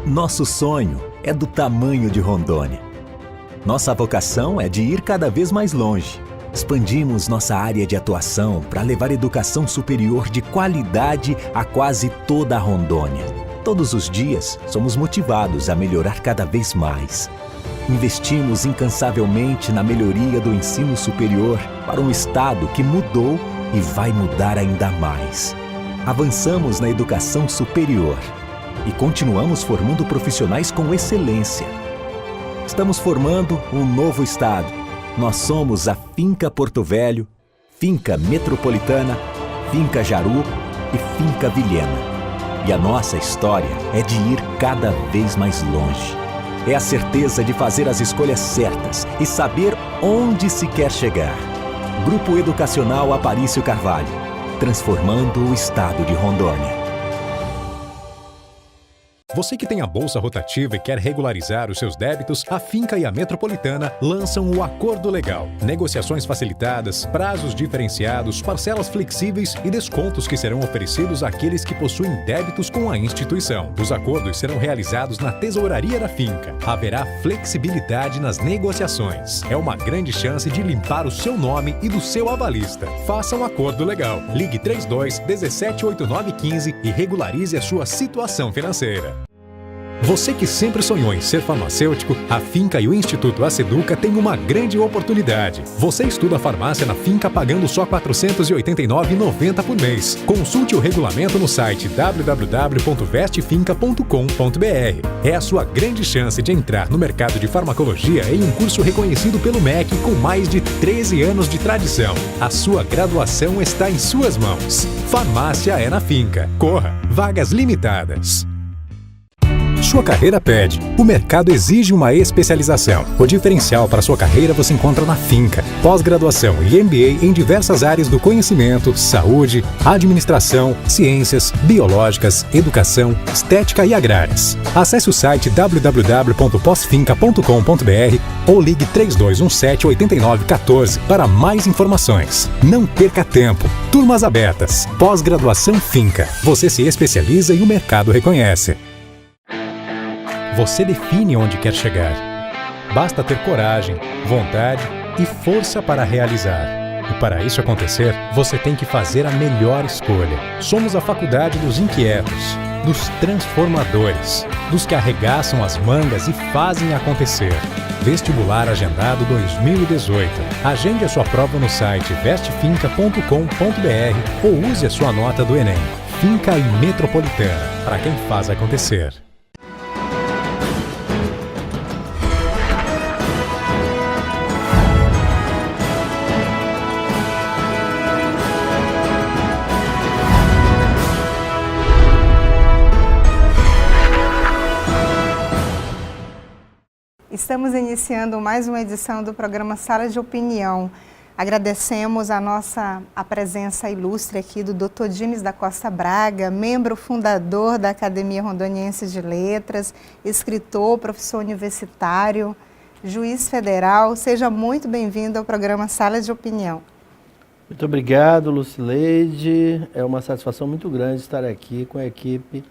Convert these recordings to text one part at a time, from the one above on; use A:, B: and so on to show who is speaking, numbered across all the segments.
A: Nosso sonho é do tamanho de Rondônia. Nossa vocação é de ir cada vez mais longe. Expandimos nossa área de atuação para levar educação superior de qualidade a quase toda a Rondônia. Todos os dias, somos motivados a melhorar cada vez mais. Investimos incansavelmente na melhoria do ensino superior para um estado que mudou e vai mudar ainda mais. Avançamos na educação superior e continuamos formando profissionais com excelência. Estamos formando um novo estado. Nós somos a Finca Porto Velho, Finca Metropolitana, Finca Jaru e Finca Vilhena. E a nossa história é de ir cada vez mais longe. É a certeza de fazer as escolhas certas e saber onde se quer chegar. Grupo Educacional Aparício Carvalho, transformando o estado de Rondônia.
B: Você que tem a bolsa rotativa e quer regularizar os seus débitos, a Finca e a Metropolitana lançam o Acordo Legal. Negociações facilitadas, prazos diferenciados, parcelas flexíveis e descontos que serão oferecidos àqueles que possuem débitos com a instituição. Os acordos serão realizados na tesouraria da Finca. Haverá flexibilidade nas negociações. É uma grande chance de limpar o seu nome e do seu avalista. Faça um acordo legal. Ligue 32 1789 15 e regularize a sua situação financeira. Você que sempre sonhou em ser farmacêutico, a Finca e o Instituto Aceduca têm uma grande oportunidade. Você estuda farmácia na Finca pagando só R$ 489,90 por mês. Consulte o regulamento no site www.vestefinca.com.br. É a sua grande chance de entrar no mercado de farmacologia em um curso reconhecido pelo MEC com mais de 13 anos de tradição. A sua graduação está em suas mãos. Farmácia é na Finca. Corra! Vagas limitadas. Sua carreira pede. O mercado exige uma especialização. O diferencial para sua carreira você encontra na Finca. Pós-graduação e MBA em diversas áreas do conhecimento, saúde, administração, ciências, biológicas, educação, estética e agrárias. Acesse o site www.posfinca.com.br ou ligue 3217-8914 para mais informações. Não perca tempo. Turmas abertas. Pós-graduação Finca. Você se especializa e o mercado reconhece. Você define onde quer chegar. Basta ter coragem, vontade e força para realizar. E para isso acontecer, você tem que fazer a melhor escolha. Somos a faculdade dos inquietos, dos transformadores, dos que arregaçam as mangas e fazem acontecer. Vestibular Agendado 2018. Agende a sua prova no site vestefinca.com.br ou use a sua nota do Enem. Finca e Metropolitana, para quem faz acontecer.
C: Estamos iniciando mais uma edição do programa Sala de Opinião. Agradecemos a presença ilustre aqui do Dr. Dimes da Costa Braga, membro fundador da Academia Rondoniense de Letras, escritor, professor universitário, juiz federal. Seja muito bem-vindo ao programa Sala de Opinião.
D: Muito obrigado, Lucileide. É uma satisfação muito grande estar aqui com a equipe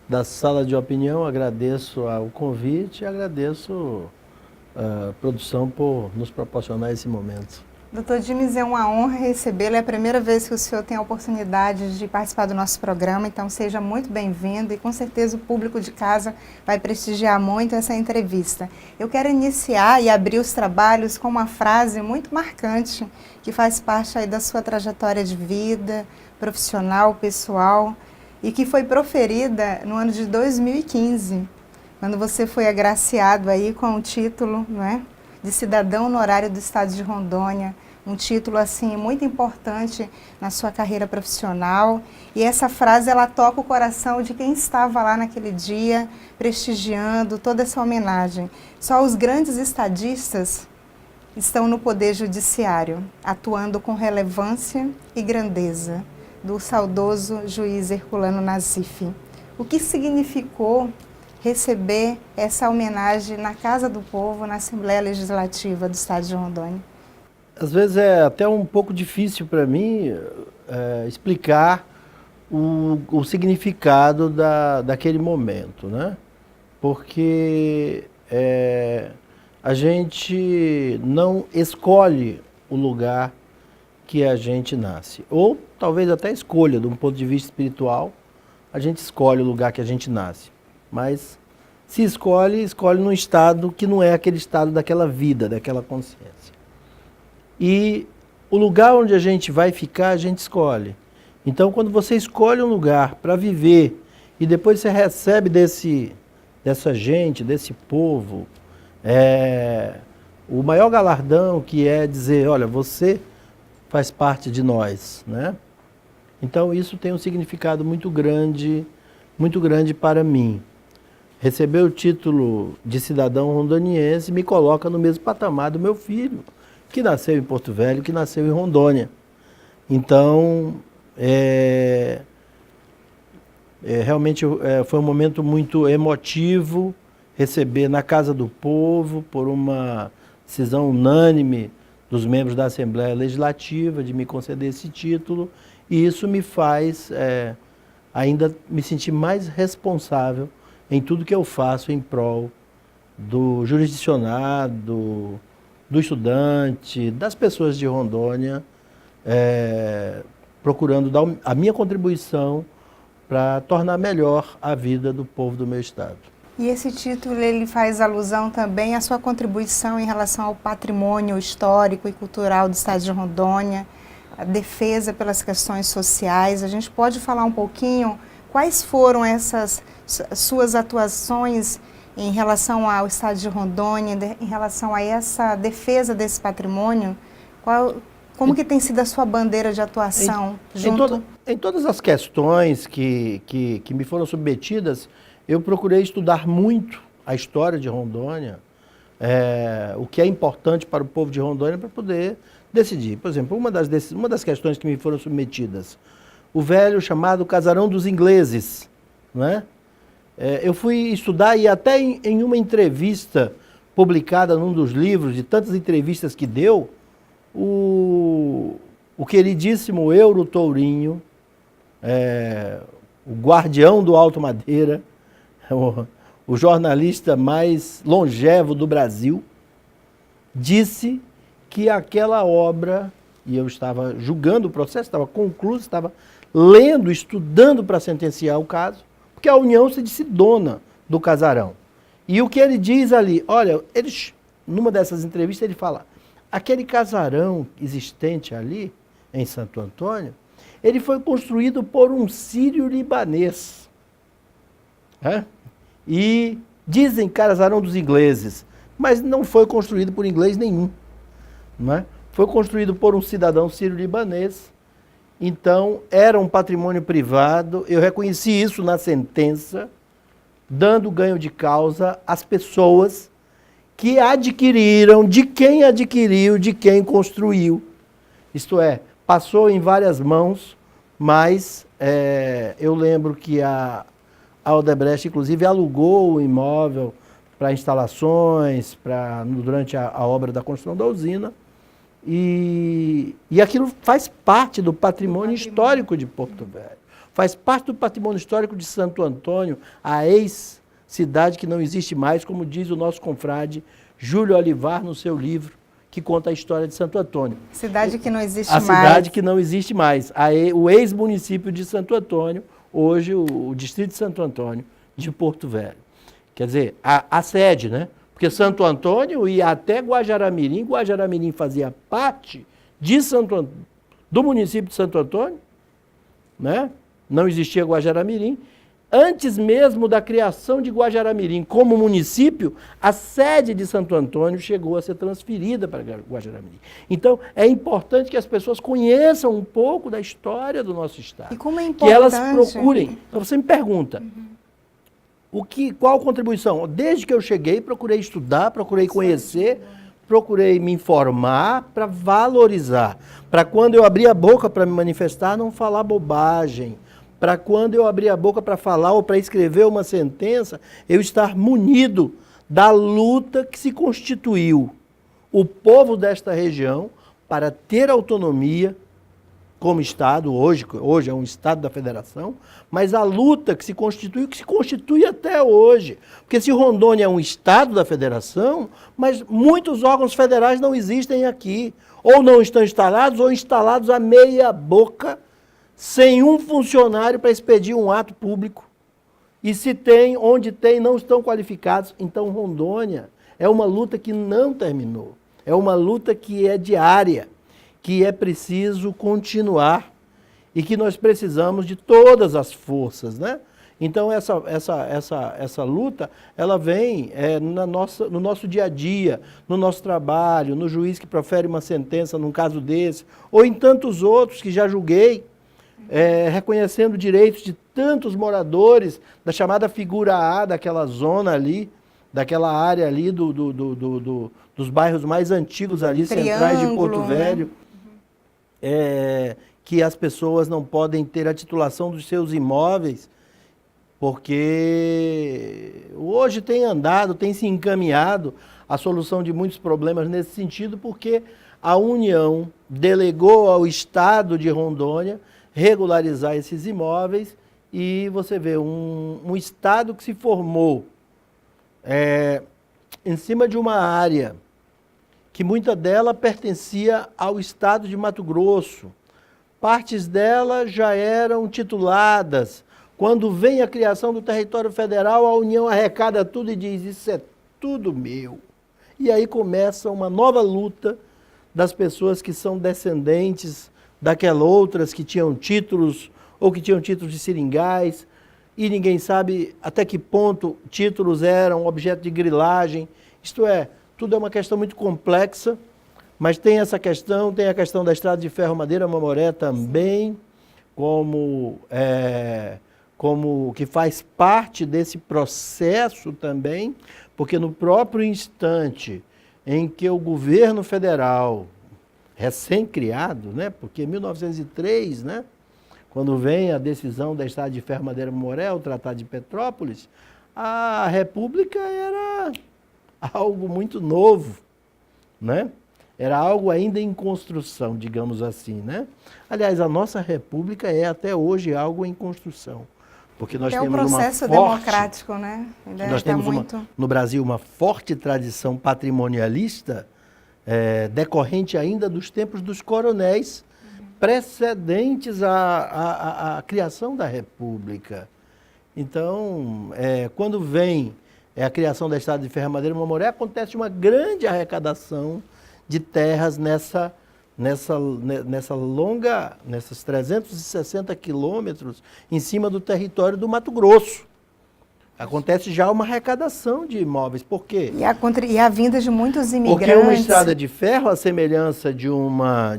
D: da Sala de Opinião. Agradeço o convite e agradeço a produção por nos proporcionar esse momento.
C: Doutor Dimes, é uma honra recebê-lo. É a primeira vez que o senhor tem a oportunidade de participar do nosso programa, então seja muito bem-vindo e com certeza o público de casa vai prestigiar muito essa entrevista. Eu quero iniciar e abrir os trabalhos com uma frase muito marcante que faz parte aí da sua trajetória de vida, profissional, pessoal, e que foi proferida no ano de 2015, quando você foi agraciado aí com o título, não é, de cidadão honorário do estado de Rondônia, um título assim muito importante na sua carreira profissional. E essa frase ela toca o coração de quem estava lá naquele dia prestigiando toda essa homenagem. Só os grandes estadistas estão no poder judiciário, atuando com relevância e grandeza, do saudoso juiz Herculano Nassif. O que significou receber essa homenagem na Casa do Povo, na Assembleia Legislativa do Estado de Rondônia?
D: Às vezes é até um pouco difícil para mim explicar o significado daquele momento, né? porque a gente não escolhe o lugar que a gente nasce. Ou talvez até escolha, de um ponto de vista espiritual, a gente escolhe o lugar que a gente nasce. Mas se escolhe, escolhe num estado que não é aquele estado daquela vida, daquela consciência. E o lugar onde a gente vai ficar, a gente escolhe. Então, quando você escolhe um lugar para viver e depois você recebe dessa gente, desse povo, o maior galardão que é dizer, olha, você faz parte de nós, né? Então, isso tem um significado muito grande para mim. Receber o título de cidadão rondoniense me coloca no mesmo patamar do meu filho, que nasceu em Porto Velho, que nasceu em Rondônia. Então, realmente foi um momento muito emotivo receber na Casa do Povo, por uma decisão unânime dos membros da Assembleia Legislativa, de me conceder esse título, e isso me faz ainda me sentir mais responsável em tudo que eu faço em prol do jurisdicionado, do estudante, das pessoas de Rondônia, procurando dar a minha contribuição para tornar melhor a vida do povo do meu estado.
C: E esse título ele faz alusão também à sua contribuição em relação ao patrimônio histórico e cultural do estado de Rondônia, a defesa pelas questões sociais. A gente pode falar um pouquinho quais foram essas suas atuações em relação ao estado de Rondônia, em relação a essa defesa desse patrimônio? Como que tem sido a sua bandeira de atuação?
D: Em todas as questões que me foram submetidas, eu procurei estudar muito a história de Rondônia, o que é importante para o povo de Rondônia para poder decidir. Por exemplo, uma das questões que me foram submetidas, o velho chamado Casarão dos Ingleses, não é? Eu fui estudar e até em uma entrevista publicada num dos livros, de tantas entrevistas que deu, o queridíssimo Euro Tourinho, o guardião do Alto Madeira, o jornalista mais longevo do Brasil, disse que aquela obra, e eu estava julgando o processo, estava concluído, estava lendo, estudando para sentenciar o caso, porque a União se disse dona do casarão. E o que ele diz ali, olha, numa dessas entrevistas ele fala, aquele casarão existente ali, em Santo Antônio, ele foi construído por um sírio-libanês. E dizem casarão dos ingleses, mas não foi construído por inglês nenhum. Não é? Foi construído por um cidadão sírio-libanês. Então, era um patrimônio privado. Eu reconheci isso na sentença, dando ganho de causa às pessoas que adquiriram, de quem adquiriu, de quem construiu. Isto é, passou em várias mãos, mas eu lembro que a Odebrecht, inclusive, alugou o imóvel para instalações, durante a obra da construção da usina, e aquilo faz parte do patrimônio histórico de Porto Velho. Faz parte do patrimônio histórico de Santo Antônio, a ex-cidade que não existe mais, como diz o nosso confrade Júlio Olivar no seu livro, que conta a história de Santo Antônio.
C: Cidade que não existe mais.
D: A cidade que não existe mais. O ex-município de Santo Antônio, hoje o distrito de Santo Antônio, de Porto Velho. Quer dizer, a sede, né? Porque Santo Antônio ia até Guajará-Mirim. Guajará-Mirim fazia parte do município de Santo Antônio, né? Não existia Guajará-Mirim. Antes mesmo da criação de Guajará-Mirim como município, a sede de Santo Antônio chegou a ser transferida para Guajará-Mirim. Então, é importante que as pessoas conheçam um pouco da história do nosso estado.
C: E como é importante...
D: Que elas procurem. Então, você me pergunta, qual a contribuição? Desde que eu cheguei, procurei estudar, procurei conhecer, procurei me informar para valorizar. Para quando eu abrir a boca para me manifestar, não falar bobagem. Para quando eu abrir a boca para falar ou para escrever uma sentença, eu estar munido da luta que se constituiu o povo desta região para ter autonomia como Estado, hoje é um Estado da Federação, mas a luta que se constitui até hoje. Porque se Rondônia é um Estado da Federação, mas muitos órgãos federais não existem aqui, ou não estão instalados, ou instalados a meia boca, sem um funcionário para expedir um ato público. E se tem, onde tem, não estão qualificados. Então Rondônia é uma luta que não terminou, é uma luta que é diária, que é preciso continuar e que nós precisamos de todas as forças, né? Então essa luta, ela vem no nosso dia a dia, no nosso trabalho, no juiz que profere uma sentença num caso desse, ou em tantos outros que já julguei, reconhecendo direitos de tantos moradores da chamada figura A daquela zona ali, daquela área ali dos bairros mais antigos ali, centrais de Porto Velho, que as pessoas não podem ter a titulação dos seus imóveis, porque hoje tem se encaminhado a solução de muitos problemas nesse sentido, porque a União delegou ao Estado de Rondônia regularizar esses imóveis e você vê um Estado que se formou em cima de uma área que muita dela pertencia ao Estado de Mato Grosso. Partes dela já eram tituladas. Quando vem a criação do território federal, a União arrecada tudo e diz, isso é tudo meu. E aí começa uma nova luta das pessoas que são descendentes daquelas outras que tinham títulos, ou que tinham títulos de seringais, e ninguém sabe até que ponto títulos eram objeto de grilagem. Isto é, tudo é uma questão muito complexa, mas tem essa questão, tem a questão da Estrada de Ferro Madeira Mamoré também, como que faz parte desse processo também, porque no próprio instante em que o governo federal, recém-criado, né, porque em 1903, né, quando vem a decisão da Estrada de Ferro Madeira Mamoré, o Tratado de Petrópolis, a República era algo muito novo, né? Era algo ainda em construção, digamos assim, né? Aliás, a nossa República é até hoje algo em construção, porque nós temos
C: um processo democrático, né?
D: Nós temos no Brasil uma forte tradição patrimonialista, decorrente ainda dos tempos dos coronéis, precedentes à criação da República. Então, quando vem a criação da Estrada de Ferro Madeira Mamoré, acontece uma grande arrecadação de terras nesses 360 quilômetros em cima do território do Mato Grosso. Acontece já uma arrecadação de imóveis. Por quê?
C: E a vinda de muitos imigrantes.
D: Porque uma estrada de ferro, à semelhança de uma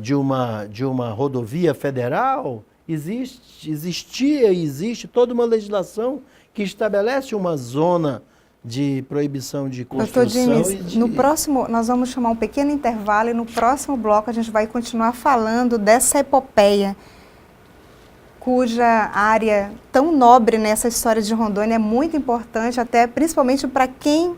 D: rodovia federal, existia e existe toda uma legislação que estabelece uma zona de proibição de construção.
C: Doutor Dimes, no próximo, nós vamos chamar um pequeno intervalo e no próximo bloco a gente vai continuar falando dessa epopeia, cuja área tão nobre nessa história de Rondônia é muito importante, até principalmente para quem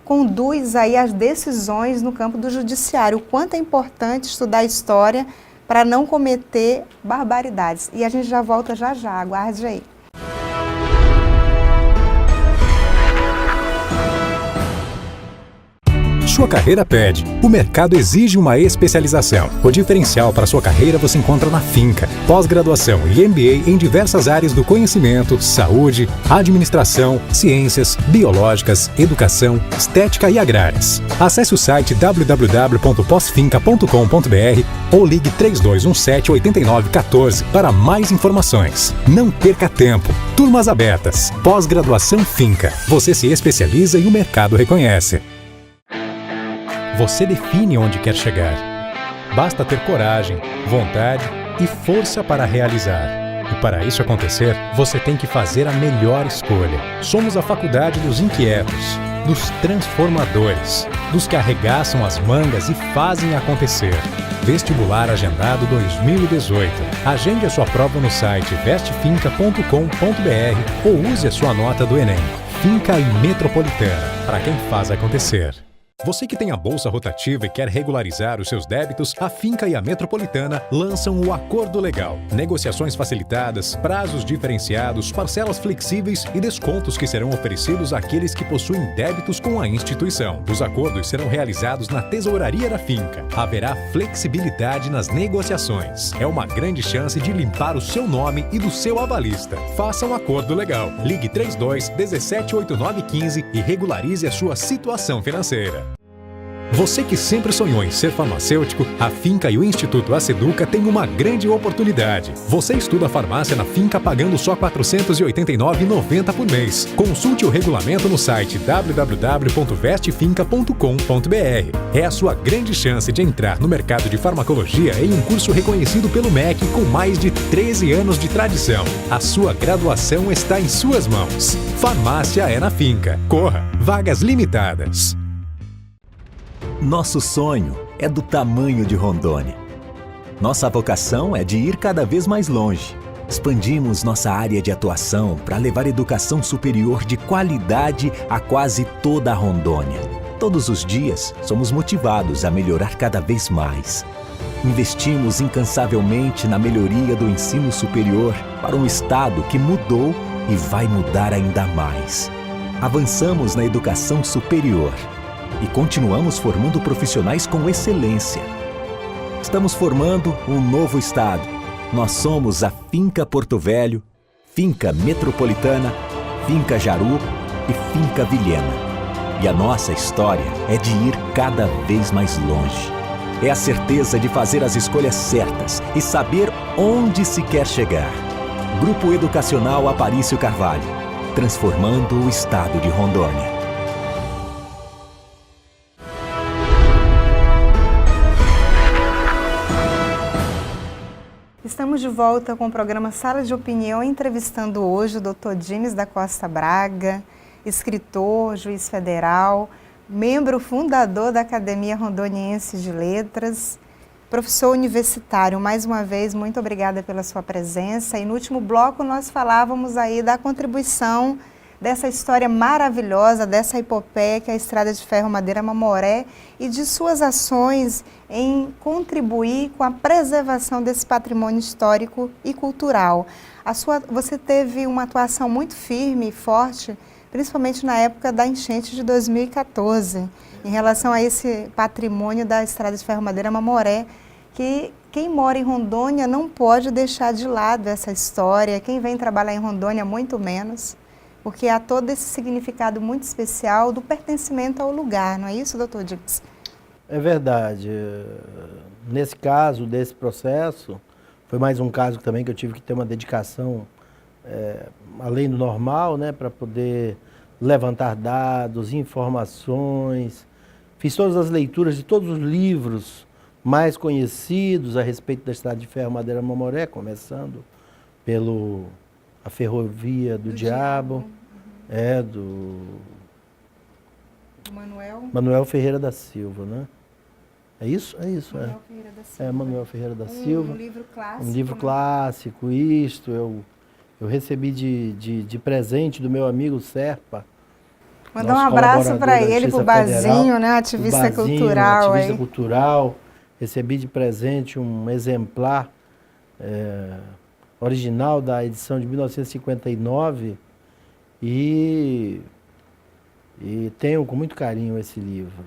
C: conduz aí as decisões no campo do judiciário. O quanto é importante estudar a história para não cometer barbaridades. E a gente já volta já, aguarde aí.
B: Sua carreira pede. O mercado exige uma especialização. O diferencial para sua carreira você encontra na Finca. Pós-graduação e MBA em diversas áreas do conhecimento, saúde, administração, ciências, biológicas, educação, estética e agrárias. Acesse o site www.posfinca.com.br ou ligue 3217-8914 para mais informações. Não perca tempo. Turmas abertas. Pós-graduação Finca. Você se especializa e o mercado reconhece. Você define onde quer chegar. Basta ter coragem, vontade e força para realizar. E para isso acontecer, você tem que fazer a melhor escolha. Somos a faculdade dos inquietos, dos transformadores, dos que arregaçam as mangas e fazem acontecer. Vestibular Agendado 2018. Agende a sua prova no site vestefinca.com.br ou use a sua nota do Enem. Finca e Metropolitana, para quem faz acontecer. Você que tem a bolsa rotativa e quer regularizar os seus débitos, a Finca e a Metropolitana lançam o Acordo Legal. Negociações facilitadas, prazos diferenciados, parcelas flexíveis e descontos que serão oferecidos àqueles que possuem débitos com a instituição. Os acordos serão realizados na tesouraria da Finca. Haverá flexibilidade nas negociações. É uma grande chance de limpar o seu nome e do seu avalista. Faça um acordo legal. Ligue 32 17 89 15 e regularize a sua situação financeira. Você que sempre sonhou em ser farmacêutico, a Finca e o Instituto Aceduca têm uma grande oportunidade. Você estuda farmácia na Finca pagando só R$ 489,90 por mês. Consulte o regulamento no site www.vestefinca.com.br. É a sua grande chance de entrar no mercado de farmacologia em um curso reconhecido pelo MEC com mais de 13 anos de tradição. A sua graduação está em suas mãos. Farmácia é na Finca. Corra! Vagas limitadas.
A: Nosso sonho é do tamanho de Rondônia. Nossa vocação é de ir cada vez mais longe. Expandimos nossa área de atuação para levar educação superior de qualidade a quase toda a Rondônia. Todos os dias, somos motivados a melhorar cada vez mais. Investimos incansavelmente na melhoria do ensino superior para um estado que mudou e vai mudar ainda mais. Avançamos na educação superior e continuamos formando profissionais com excelência. Estamos formando um novo estado. Nós somos a Finca Porto Velho, Finca Metropolitana, Finca Jaru e Finca Vilhena. E a nossa história é de ir cada vez mais longe. É a certeza de fazer as escolhas certas e saber onde se quer chegar. Grupo Educacional Aparício Carvalho, transformando o estado de Rondônia.
C: Estamos de volta com o programa Sala de Opinião, entrevistando hoje o Dr. Dimes da Costa Braga, escritor, juiz federal, membro fundador da Academia Rondoniense de Letras, professor universitário. Mais uma vez, muito obrigada pela sua presença. E no último bloco nós falávamos aí da contribuição dessa história maravilhosa, dessa epopeia que é a Estrada de Ferro Madeira Mamoré e de suas ações em contribuir com a preservação desse patrimônio histórico e cultural. Você teve uma atuação muito firme e forte, principalmente na época da enchente de 2014, em relação a esse patrimônio da Estrada de Ferro Madeira Mamoré, que quem mora em Rondônia não pode deixar de lado essa história, quem vem trabalhar em Rondônia muito menos, porque há todo esse significado muito especial do pertencimento ao lugar, não é isso, doutor Dimes?
D: É verdade. Nesse caso, desse processo, foi mais um caso também que eu tive que ter uma dedicação além do normal, né, para poder levantar dados, informações. Fiz todas as leituras de todos os livros mais conhecidos a respeito da Estrada de Ferro Madeira Mamoré, começando pelo A Ferrovia do Diabo, do Manuel Ferreira da Silva, né? É isso? É isso,
C: Manuel Ferreira da Silva.
D: Manuel Ferreira da Silva.
C: Um livro clássico.
D: Um livro clássico, isto. Eu recebi de presente do meu amigo Serpa.
C: Mandar um abraço para ele, para o Bazinho, né? Ativista cultural.
D: Ativista cultural. Recebi de presente um exemplar original da edição de 1959 e tenho com muito carinho esse livro.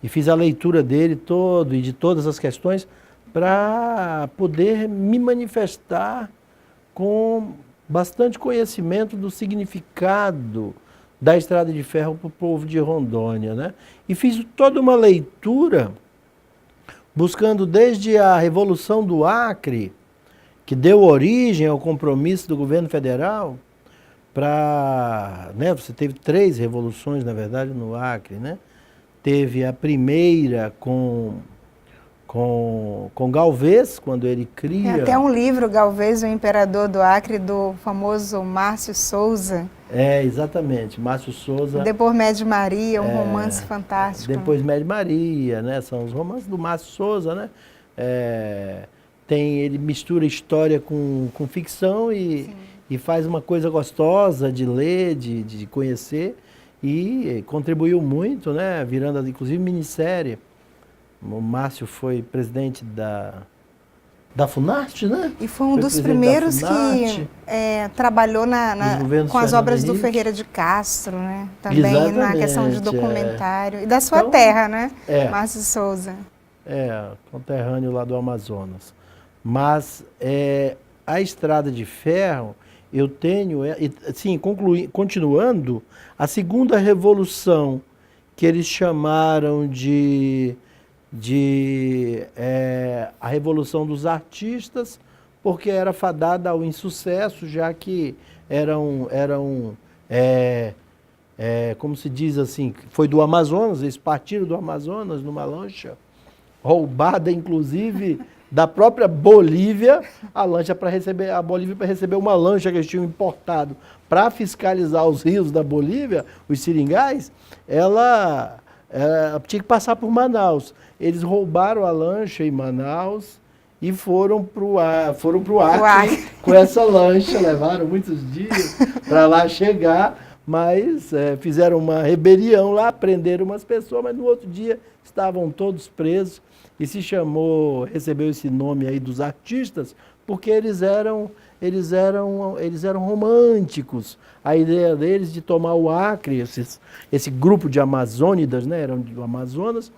D: E fiz a leitura dele todo e de todas as questões para poder me manifestar com bastante conhecimento do significado da Estrada de Ferro para o povo de Rondônia, né? E fiz toda uma leitura buscando desde a Revolução do Acre, que deu origem ao compromisso do governo federal para... né, você teve 3 revoluções, na verdade, no Acre, né? Teve a primeira com Galvez, quando ele cria...
C: Tem até um livro, Galvez, o Imperador do Acre, do famoso Márcio Souza.
D: Exatamente, Márcio Souza.
C: Depois Médio Maria, um romance fantástico.
D: Depois Médio Maria, né? São os romances do Márcio Souza, né? Ele mistura história com ficção e faz uma coisa gostosa de ler, de conhecer. e contribuiu muito, né? Virando inclusive minissérie. O Márcio foi presidente da Funarte, né?
C: E foi um
D: Foi
C: dos
D: presidente
C: primeiros
D: da
C: que
D: Funarte.
C: trabalhou
D: Nos governos
C: com as
D: Fernando
C: obras do
D: Henrique.
C: Ferreira de Castro, né? Também na questão de
D: Exatamente,
C: documentário. E da sua
D: Então,
C: terra, né?
D: é.
C: Márcio Souza.
D: Conterrâneo lá do Amazonas. Mas a Estrada de Ferro, eu tenho, assim, continuando, a segunda revolução, que eles chamaram a Revolução dos Artistas, porque era fadada ao insucesso, já que como se diz assim, foi do Amazonas, eles partiram do Amazonas numa lancha, roubada inclusive da própria Bolívia, a Bolívia para receber uma lancha que eles tinham importado para fiscalizar os rios da Bolívia, os seringais, ela tinha que passar por Manaus. Eles roubaram a lancha em Manaus e foram para o Acre com essa lancha, levaram muitos dias para lá chegar, mas fizeram uma rebelião lá, prenderam umas pessoas, mas no outro dia estavam todos presos. E recebeu esse nome aí dos artistas, porque eles eram românticos. A ideia deles de tomar o Acre, esse grupo de amazônidas, né, eram do Amazonas,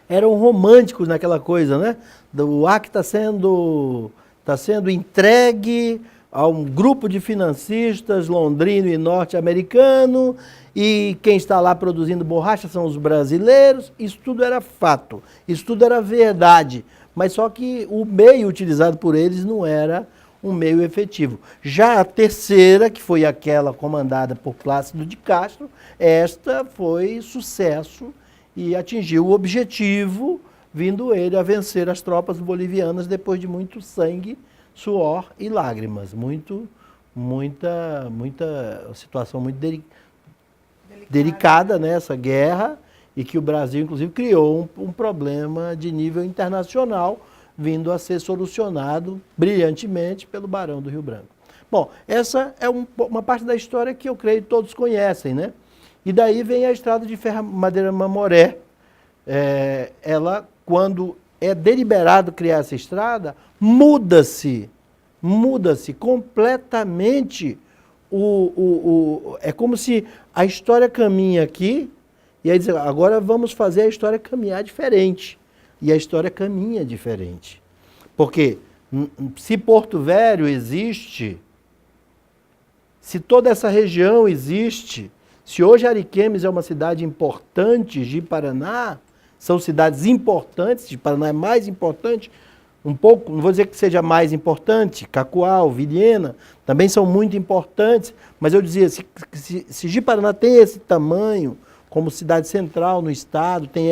D: eram românticos naquela coisa, né? O Acre está sendo entregue a um grupo de financistas londrino e norte-americano, e quem está lá produzindo borracha são os brasileiros. Isso tudo era fato, isso tudo era verdade, mas só que o meio utilizado por eles não era um meio efetivo. Já a terceira, que foi aquela comandada por Plácido de Castro, esta foi sucesso e atingiu o objetivo, vindo ele a vencer as tropas bolivianas depois de muito sangue, suor e lágrimas. Muita situação muito delicada nessa guerra, e que o Brasil, inclusive, criou um problema de nível internacional, vindo a ser solucionado brilhantemente pelo Barão do Rio Branco. Bom, essa é uma parte da história que eu creio que todos conhecem, né? E daí vem a Estrada de Ferro Madeira Mamoré. Ela, quando é deliberado criar essa estrada, muda-se completamente é como se a história caminha aqui, e aí diz, agora vamos fazer a história caminhar diferente. E a história caminha diferente. Porque se Porto Velho existe, se toda essa região existe, se hoje Ariquemes é uma cidade importante de Paraná, são cidades importantes, de Paraná é mais importante, um pouco, não vou dizer que seja mais importante, Cacoal, Vilhena, também são muito importantes, mas eu dizia, se Ji-Paraná tem esse tamanho, como cidade central no estado, tem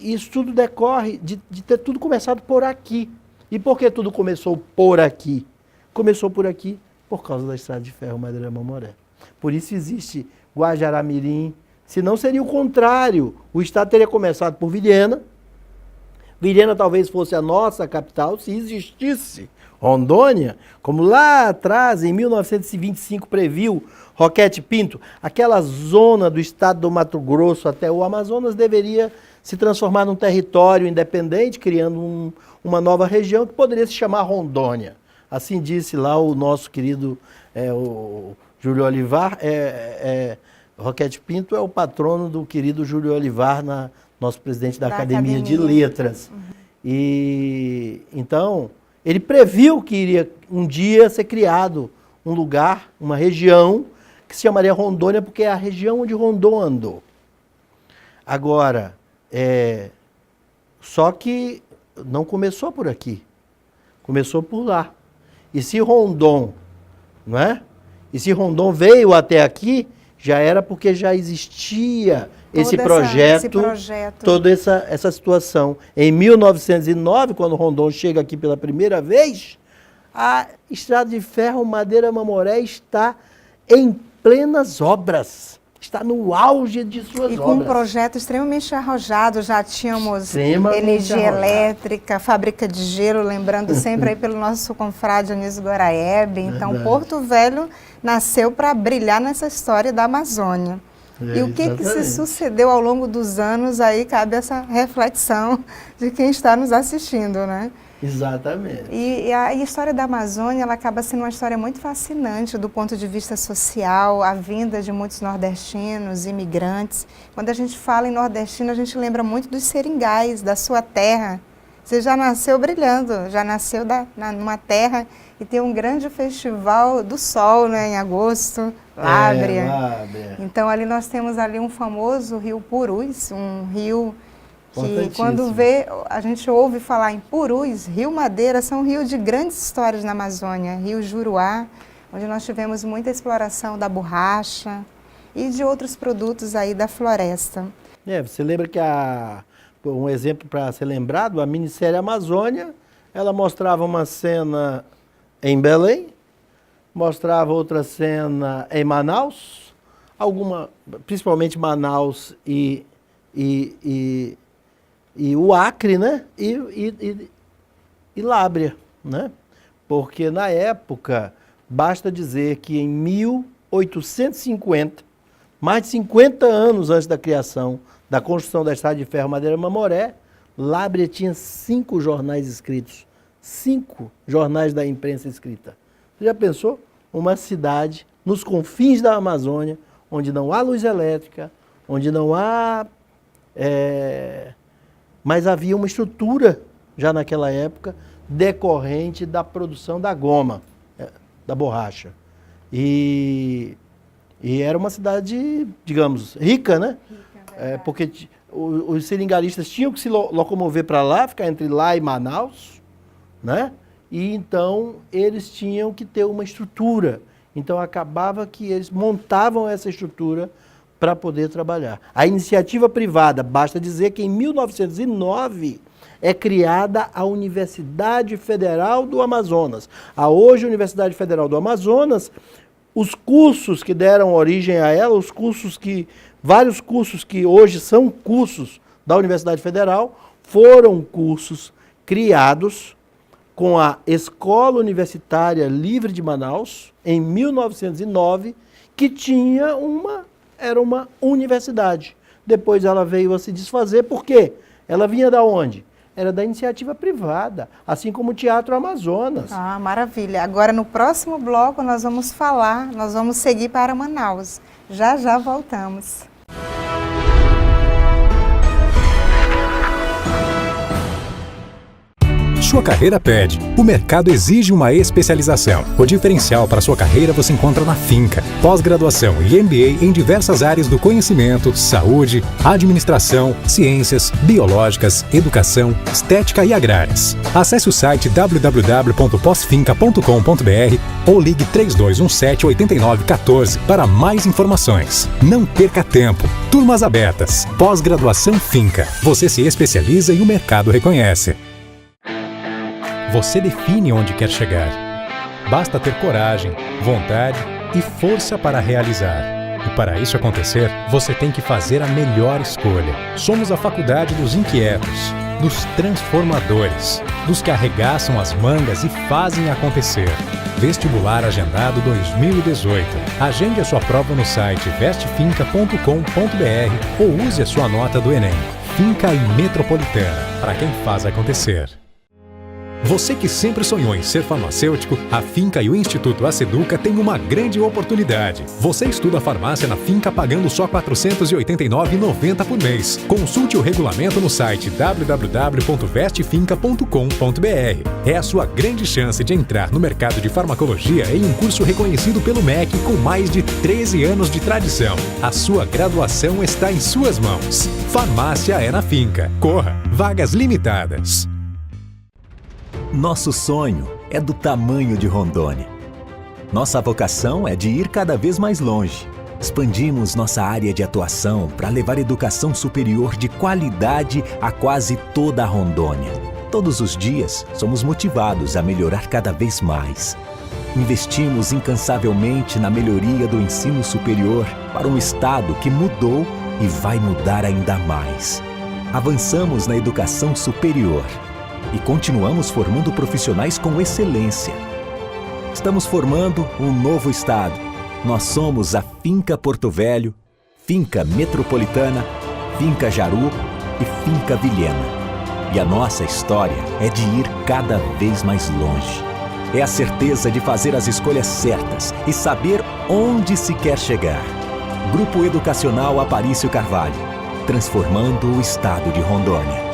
D: isso tudo decorre de ter tudo começado por aqui. E por que tudo começou por aqui? Começou por aqui por causa da Estrada de Ferro Madeira Mamoré. Por isso existe Guajará-Mirim, senão seria o contrário. O estado teria começado por Vilhena. Vilhena talvez fosse a nossa capital, se existisse Rondônia, como lá atrás, em 1925, previu Roquete Pinto. Aquela zona do estado do Mato Grosso até o Amazonas deveria se transformar num território independente, criando uma nova região que poderia se chamar Rondônia. Assim disse lá o nosso querido o Júlio Olivar. Roquete Pinto é o patrono do querido Júlio Olivar, nosso presidente da Academia de Letras. Uhum. E então, ele previu que iria um dia ser criado um lugar, uma região, que se chamaria Rondônia, porque é a região onde Rondon andou. Agora, só que não começou por aqui, começou por lá. E se Rondon, não é? E se Rondon veio até aqui, já era porque já existia esse projeto, toda essa situação. Em 1909, quando Rondon chega aqui pela primeira vez, a Estrada de Ferro Madeira Mamoré está em plenas obras. Está no auge de suas obras.
C: E com um projeto extremamente arrojado, já tínhamos energia elétrica, fábrica de gelo, lembrando sempre aí pelo nosso confrade Anísio Goraebe. Então, Porto Velho nasceu para brilhar nessa história da Amazônia. E o que se sucedeu ao longo dos anos, aí cabe essa reflexão de quem está nos assistindo, né?
D: Exatamente.
C: E a história da Amazônia, ela acaba sendo uma história muito fascinante do ponto de vista social, a vinda de muitos nordestinos, imigrantes. Quando a gente fala em nordestino, a gente lembra muito dos seringais, da sua terra. Você já nasceu brilhando, já nasceu numa terra e tem um grande festival do sol, né, em agosto, Lábrea.
D: Lábrea.
C: Então ali nós temos ali um famoso rio Purus, um rio que quando a gente ouve falar em Purus, Rio Madeira, são rios de grandes histórias na Amazônia, Rio Juruá, onde nós tivemos muita exploração da borracha e de outros produtos aí da floresta.
D: Você lembra que um exemplo para ser lembrado, a minissérie Amazônia, ela mostrava uma cena em Belém, mostrava outra cena em Manaus, principalmente Manaus e o Acre, né? E Lábrea, né? Porque na época, basta dizer que em 1850, mais de 50 anos antes da criação da construção da Estrada de Ferro Madeira Mamoré, Lábrea tinha 5 jornais escritos. 5 jornais da imprensa escrita. Você já pensou? Uma cidade nos confins da Amazônia, onde não há luz elétrica, onde não há... mas havia uma estrutura, já naquela época, decorrente da produção da goma, da borracha. E era uma cidade, digamos, rica, né? Porque os seringaristas tinham que se locomover para lá, ficar entre lá e Manaus, né? E então eles tinham que ter uma estrutura. Então acabava que eles montavam essa estrutura para poder trabalhar. A iniciativa privada, basta dizer que em 1909 é criada a Universidade Federal do Amazonas. A hoje Universidade Federal do Amazonas, os cursos que deram origem a ela, vários cursos que hoje são cursos da Universidade Federal, foram cursos criados com a Escola Universitária Livre de Manaus, em 1909, que era uma universidade. Depois ela veio a se desfazer, por quê? Ela vinha da onde? Era da iniciativa privada, assim como o Teatro Amazonas.
C: Ah, maravilha. Agora, no próximo bloco, nós vamos seguir para Manaus. Já voltamos.
B: Sua carreira pede. O mercado exige uma especialização. O diferencial para sua carreira você encontra na Finca. Pós-graduação e MBA em diversas áreas do conhecimento, saúde, administração, ciências, biológicas, educação, estética e agrárias. Acesse o site www.posfinca.com.br ou ligue 3217-8914 para mais informações. Não perca tempo. Turmas abertas. Pós-graduação Finca. Você se especializa e o mercado reconhece. Você define onde quer chegar. Basta ter coragem, vontade e força para realizar. E para isso acontecer, você tem que fazer a melhor escolha. Somos a faculdade dos inquietos, dos transformadores, dos que arregaçam as mangas e fazem acontecer. Vestibular Agendado 2018. Agende a sua prova no site vestefinca.com.br ou use a sua nota do Enem. Finca e Metropolitana, para quem faz acontecer. Você que sempre sonhou em ser farmacêutico, a Finca e o Instituto Aceduca têm uma grande oportunidade. Você estuda farmácia na Finca pagando só R$ 489,90 por mês. Consulte o regulamento no site www.vestefinca.com.br. É a sua grande chance de entrar no mercado de farmacologia em um curso reconhecido pelo MEC com mais de 13 anos de tradição. A sua graduação está em suas mãos. Farmácia é na Finca. Corra! Vagas limitadas.
A: Nosso sonho é do tamanho de Rondônia. Nossa vocação é de ir cada vez mais longe. Expandimos nossa área de atuação para levar educação superior de qualidade a quase toda a Rondônia. Todos os dias, somos motivados a melhorar cada vez mais. Investimos incansavelmente na melhoria do ensino superior para um estado que mudou e vai mudar ainda mais. Avançamos na educação superior e continuamos formando profissionais com excelência. Estamos formando um novo estado Nós somos a Finca Porto Velho, Finca Metropolitana, Finca Jaru e Finca Vilhena. E a nossa história é de ir cada vez mais longe. É a certeza de fazer as escolhas certas e saber onde se quer chegar. Grupo Educacional Aparício Carvalho, transformando o estado de Rondônia.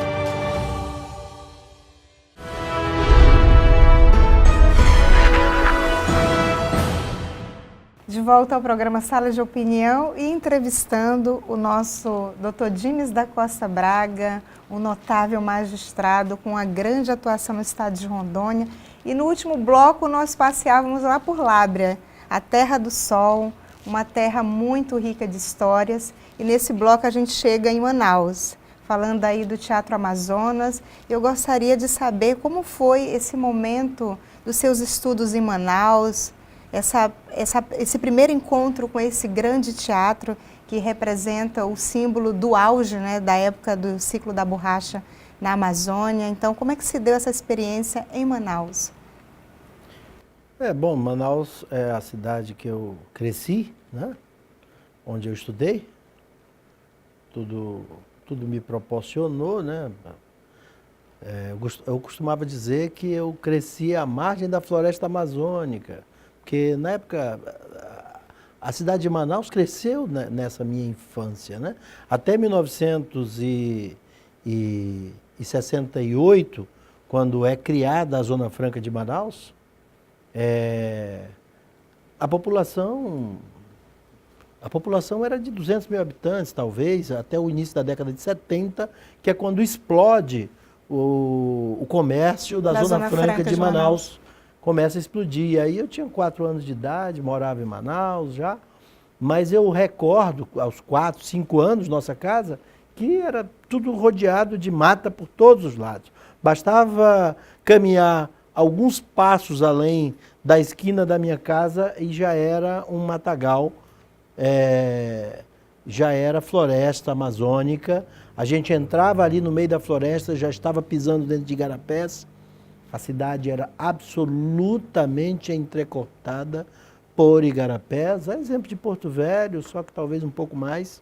C: De volta ao programa Sala de Opinião e entrevistando o nosso Dr. Dimes da Costa Braga, um notável magistrado com uma grande atuação no estado de Rondônia. E no último bloco nós passeávamos lá por Lábrea, a Terra do Sol, uma terra muito rica de histórias. E nesse bloco a gente chega em Manaus, falando aí do Teatro Amazonas. Eu gostaria de saber como foi esse momento dos seus estudos em Manaus, esse primeiro encontro com esse grande teatro que representa o símbolo do auge, né, da época do ciclo da borracha na Amazônia. Então, como é que se deu essa experiência em Manaus?
D: Bom, Manaus é a cidade que eu cresci, né, onde eu estudei. Tudo me proporcionou, né. Eu costumava dizer que eu cresci à margem da floresta amazônica, porque na época a cidade de Manaus cresceu nessa minha infância, né? Até 1968, quando é criada a Zona Franca de Manaus, a população era de 200 mil habitantes, talvez, até o início da década de 70, que é quando explode o comércio da Zona Franca de Manaus. Começa a explodir. E aí eu tinha 4 anos de idade, morava em Manaus já, mas eu recordo, aos 4, 5 anos, nossa casa, que era tudo rodeado de mata por todos os lados. Bastava caminhar alguns passos além da esquina da minha casa e já era um matagal, já era floresta amazônica. A gente entrava ali no meio da floresta, já estava pisando dentro de igarapés. A cidade era absolutamente entrecortada por igarapés, a exemplo de Porto Velho, só que talvez um pouco mais,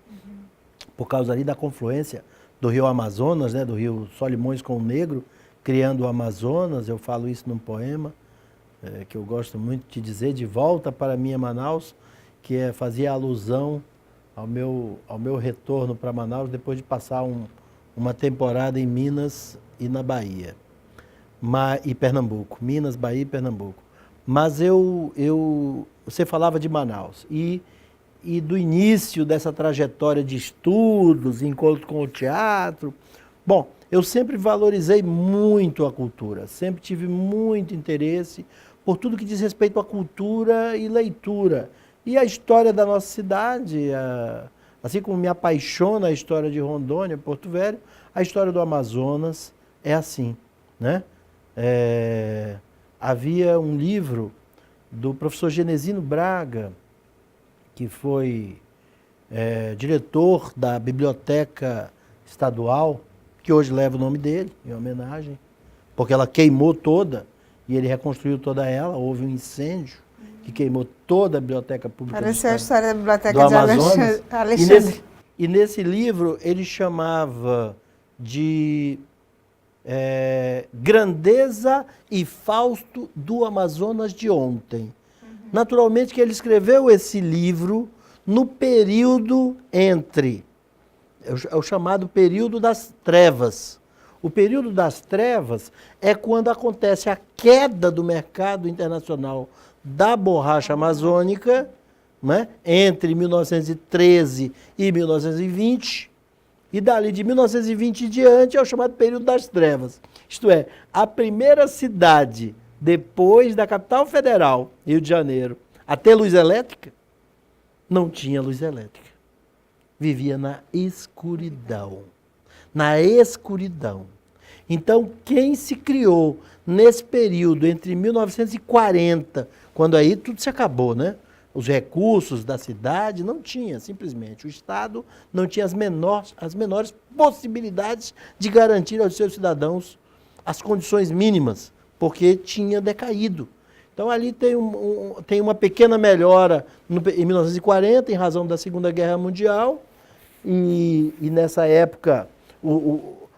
D: por causa ali da confluência do rio Amazonas, né, do rio Solimões com o Negro, criando o Amazonas. Eu falo isso num poema, que eu gosto muito de dizer, De Volta para Minha Manaus, que fazia alusão ao meu retorno para Manaus depois de passar uma temporada em Minas e na Bahia. E Pernambuco, Minas, Bahia e Pernambuco. Mas você falava de Manaus e do início dessa trajetória de estudos, encontro com o teatro. Bom, eu sempre valorizei muito a cultura, sempre tive muito interesse por tudo que diz respeito à cultura e leitura. E a história da nossa cidade, assim como me apaixona a história de Rondônia, Porto Velho, a história do Amazonas é assim, né? Havia um livro do professor Genesino Braga, que foi diretor da Biblioteca Estadual, que hoje leva o nome dele, em homenagem, porque ela queimou toda, e ele reconstruiu toda ela. Houve um incêndio que queimou toda a Biblioteca Pública
C: Pareceu a história da Biblioteca
D: do
C: de
D: Amazonas.
C: Alexandre.
D: E nesse livro ele chamava de Grandeza e Fausto do Amazonas de Ontem. Naturalmente que ele escreveu esse livro no período entre, é o chamado período das trevas. O período das trevas é quando acontece a queda do mercado internacional da borracha amazônica, né, entre 1913 e 1920, e dali de 1920 em diante é o chamado período das trevas. Isto é, a primeira cidade, depois da capital federal, Rio de Janeiro, a ter luz elétrica, não tinha luz elétrica. Vivia na escuridão. Na escuridão. Então, quem se criou nesse período entre 1940, quando aí tudo se acabou, né? Os recursos da cidade não tinha, simplesmente. O Estado não tinha as menores possibilidades de garantir aos seus cidadãos as condições mínimas, porque tinha decaído. Então, Então ali tem uma pequena melhora em 1940, em razão da Segunda Guerra Mundial, e nessa época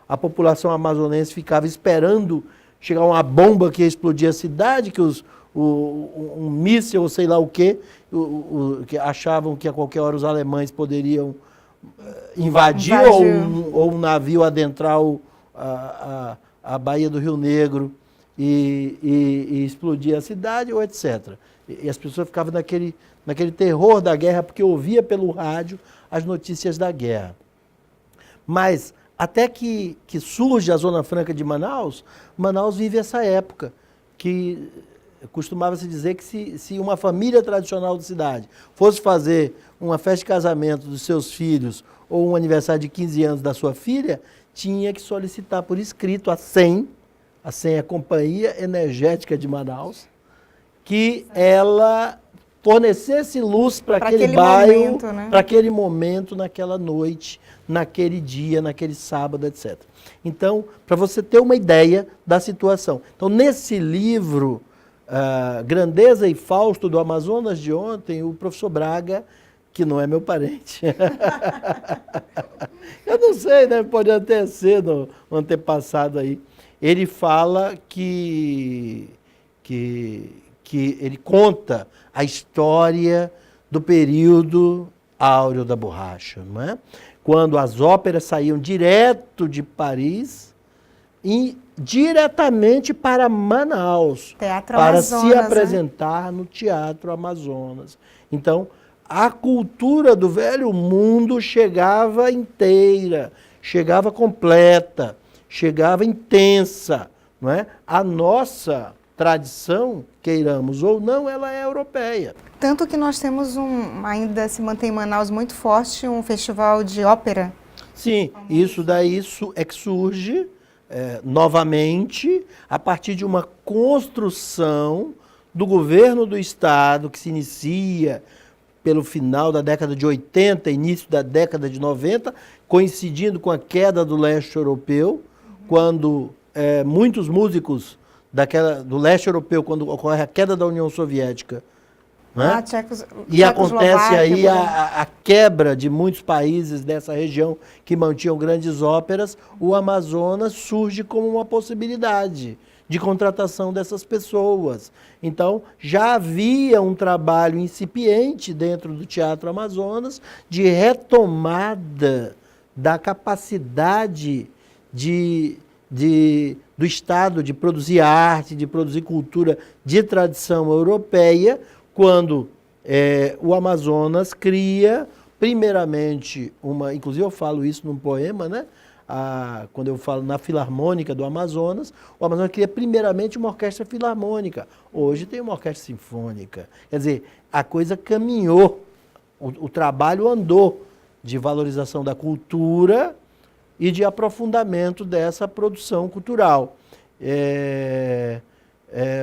D: a população amazonense ficava esperando chegar uma bomba que ia explodir a cidade, que um míssil ou sei lá o quê, que achavam que a qualquer hora os alemães poderiam invadir ou um navio adentrar a Baía do Rio Negro e explodir a cidade, ou etc. E as pessoas ficavam naquele terror da guerra, porque ouvia pelo rádio as notícias da guerra. Mas até que surge a Zona Franca de Manaus, Manaus vive essa época, que costumava-se dizer que se uma família tradicional da cidade fosse fazer uma festa de casamento dos seus filhos ou um aniversário de 15 anos da sua filha, tinha que solicitar por escrito a SEM, a Companhia Energética de Manaus, que ela fornecesse luz para aquele bairro, né? Para aquele momento, naquela noite, naquele dia, naquele sábado, etc. Então, para você ter uma ideia da situação. Então, nesse livro, Grandeza e Fausto do Amazonas de Ontem, o professor Braga, que não é meu parente, eu não sei, né? Pode até ser um antepassado aí, ele fala que ele conta a história do período áureo da borracha, não é? Quando as óperas saíam direto de Paris e diretamente para Manaus,
C: Teatro
D: para
C: Amazonas,
D: se apresentar, né? No Teatro Amazonas. Então, a cultura do velho mundo chegava inteira, chegava completa, chegava intensa, não é? A nossa tradição, queiramos ou não, ela é europeia.
C: Tanto que nós temos ainda se mantém em Manaus muito forte, um festival de ópera.
D: Sim, isso é que surge novamente a partir de uma construção do governo do Estado, que se inicia pelo final da década de 80, início da década de 90, coincidindo com a queda do leste europeu, quando muitos músicos do leste europeu, quando ocorre a queda da União Soviética, né? E acontece aí a quebra de muitos países dessa região que mantinham grandes óperas, o Amazonas surge como uma possibilidade de contratação dessas pessoas. Então, já havia um trabalho incipiente dentro do Teatro Amazonas de retomada da capacidade do Estado de produzir arte, de produzir cultura de tradição europeia, quando o Amazonas cria, primeiramente, inclusive eu falo isso num poema, né? Quando eu falo na Filarmônica do Amazonas, o Amazonas cria primeiramente uma orquestra filarmônica. Hoje tem uma orquestra sinfônica. Quer dizer, a coisa caminhou, o trabalho andou de valorização da cultura e de aprofundamento dessa produção cultural.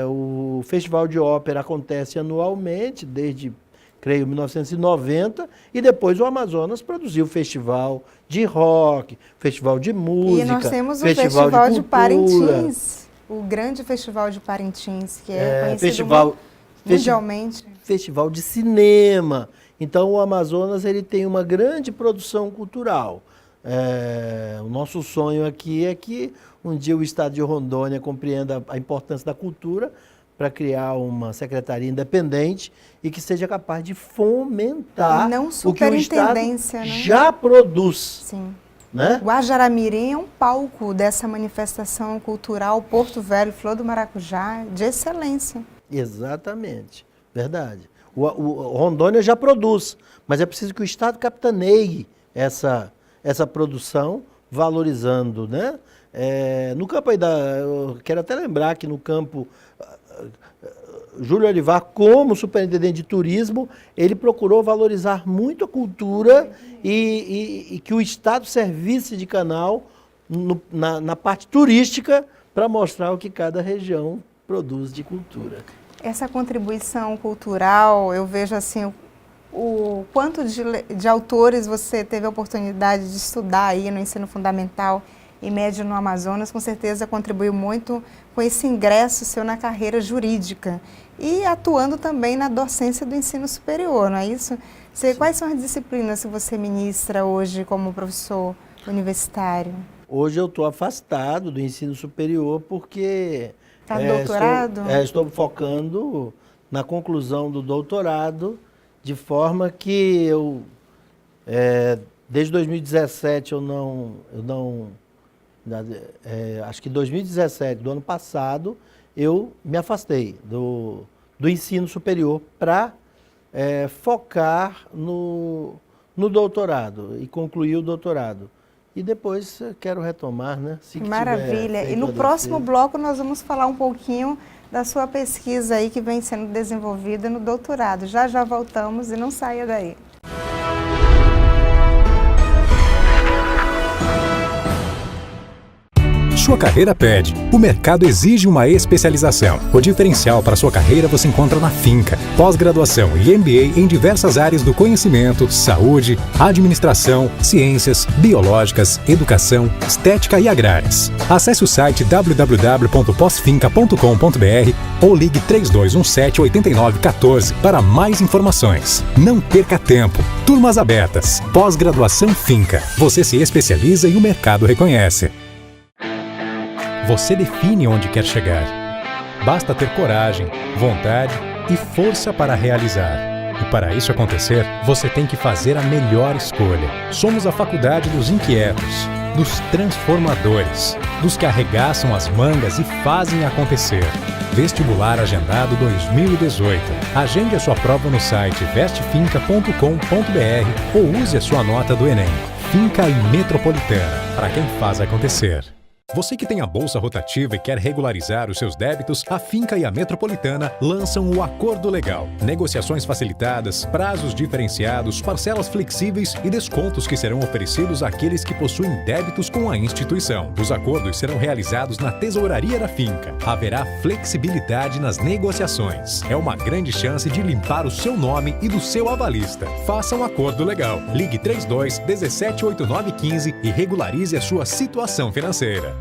D: O Festival de Ópera acontece anualmente, desde, creio, 1990, e depois o Amazonas produziu festival de rock, festival de música,
C: e nós temos o Festival de Parintins, o grande Festival de Parintins, que é conhecido mundialmente.
D: Festival de cinema. Então, o Amazonas ele tem uma grande produção cultural. O nosso sonho aqui é que um dia o Estado de Rondônia compreenda a importância da cultura para criar uma secretaria independente e que seja capaz de fomentar o que o Estado já produz.
C: Sim.
D: Né?
C: Guajará-Mirim é um palco dessa manifestação cultural, Porto Velho, Flor do Maracujá, de excelência.
D: Exatamente, verdade. O Rondônia já produz, mas é preciso que o Estado capitaneie essa produção, valorizando, né? No campo aí eu quero até lembrar que no campo, Júlio Olivar, como superintendente de turismo, ele procurou valorizar muito a cultura e que o Estado servisse de canal na parte turística para mostrar o que cada região produz de cultura.
C: Essa contribuição cultural, eu vejo assim, o quanto de autores você teve a oportunidade de estudar aí no ensino fundamental. IMED no Amazonas, com certeza contribuiu muito com esse ingresso seu na carreira jurídica e atuando também na docência do ensino superior, não é isso? Quais são as disciplinas que você ministra hoje como professor universitário?
D: Hoje eu estou afastado do ensino superior porque
C: doutorado?
D: Estou focando na conclusão do doutorado, de forma que eu, desde 2017, acho que 2017, do ano passado, eu me afastei do ensino superior para focar no doutorado e concluir o doutorado. E depois quero retomar, né?
C: Maravilha. E no próximo bloco nós vamos falar um pouquinho da sua pesquisa aí que vem sendo desenvolvida no doutorado. Já voltamos e não saia daí.
B: Sua carreira pede. O mercado exige uma especialização. O diferencial para sua carreira você encontra na Finca. Pós-graduação e MBA em diversas áreas do conhecimento, saúde, administração, ciências, biológicas, educação, estética e agrárias. Acesse o site www.posfinca.com.br ou ligue 3217-8914 para mais informações. Não perca tempo. Turmas abertas. Pós-graduação Finca. Você se especializa e o mercado reconhece. Você define onde quer chegar. Basta ter coragem, vontade e força para realizar. E para isso acontecer, você tem que fazer a melhor escolha. Somos a faculdade dos inquietos, dos transformadores, dos que arregaçam as mangas e fazem acontecer. Vestibular Agendado 2018. Agende a sua prova no site vestefinca.com.br ou use a sua nota do Enem. Finca e Metropolitana, para quem faz acontecer. Você que tem a bolsa rotativa e quer regularizar os seus débitos, a Finca e a Metropolitana lançam o Acordo Legal. Negociações facilitadas, prazos diferenciados, parcelas flexíveis e descontos que serão oferecidos àqueles que possuem débitos com a instituição. Os acordos serão realizados na tesouraria da Finca. Haverá flexibilidade nas negociações. É uma grande chance de limpar o seu nome e do seu avalista. Faça um acordo legal. Ligue 32-178915 e regularize a sua situação financeira.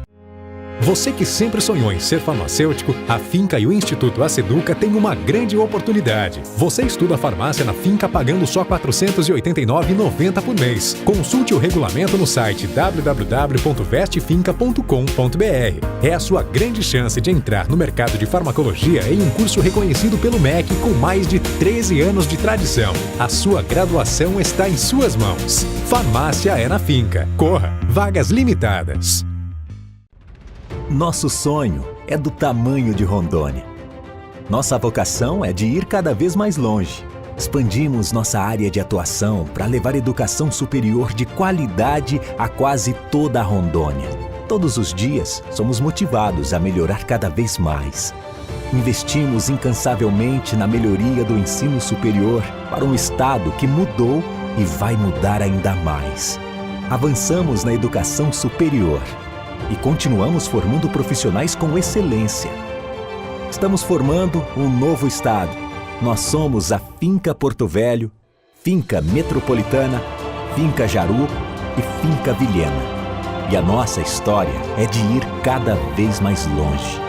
B: Você que sempre sonhou em ser farmacêutico, a Finca e o Instituto Aceduca têm uma grande oportunidade. Você estuda farmácia na Finca pagando só R$ 489,90 por mês. Consulte o regulamento no site www.vestefinca.com.br. É a sua grande chance de entrar no mercado de farmacologia em um curso reconhecido pelo MEC com mais de 13 anos de tradição. A sua graduação está em suas mãos. Farmácia é na Finca. Corra! Vagas limitadas.
A: Nosso sonho é do tamanho de Rondônia. Nossa vocação é de ir cada vez mais longe. Expandimos nossa área de atuação para levar educação superior de qualidade a quase toda a Rondônia. Todos os dias, somos motivados a melhorar cada vez mais. Investimos incansavelmente na melhoria do ensino superior para um estado que mudou e vai mudar ainda mais. Avançamos na educação superior e continuamos formando profissionais com excelência. Estamos formando um novo estado. Nós somos a Finca Porto Velho, Finca Metropolitana, Finca Jaru e Finca Vilhena. E a nossa história é de ir cada vez mais longe.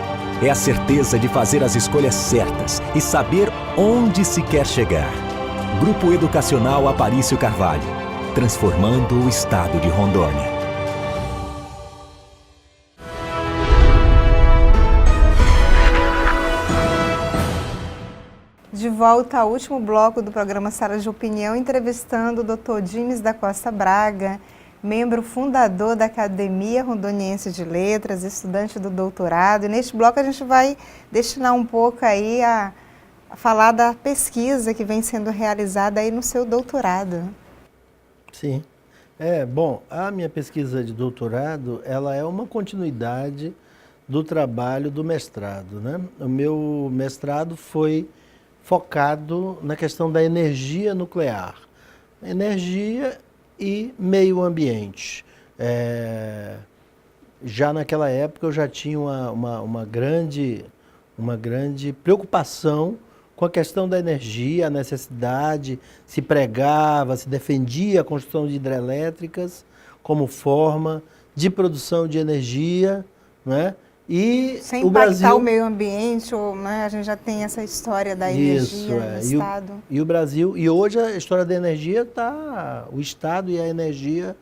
A: É a certeza de fazer as escolhas certas e saber onde se quer chegar. Grupo Educacional Aparício Carvalho, transformando o estado de Rondônia.
C: De volta ao último bloco do programa Sala de Opinião, entrevistando o Dr. Dimes da Costa Braga, membro fundador da Academia Rondoniense de Letras, estudante do doutorado. E neste bloco a gente vai destinar um pouco aí a falar da pesquisa que vem sendo realizada aí no seu doutorado.
D: Sim. Bom, a minha pesquisa de doutorado, ela é uma continuidade do trabalho do mestrado, né? O meu mestrado foi focado na questão da energia nuclear. Energia e meio ambiente. Já naquela época eu já tinha uma grande preocupação com a questão da energia, a necessidade, se pregava, se defendia a construção de hidrelétricas como forma de produção de energia, né? E
C: Sem
D: o
C: impactar
D: Brasil,
C: o meio ambiente, ou, né, a gente já tem essa história da
D: isso,
C: energia no Estado.
D: E o Brasil, e hoje a história da energia está, o Estado e a energia,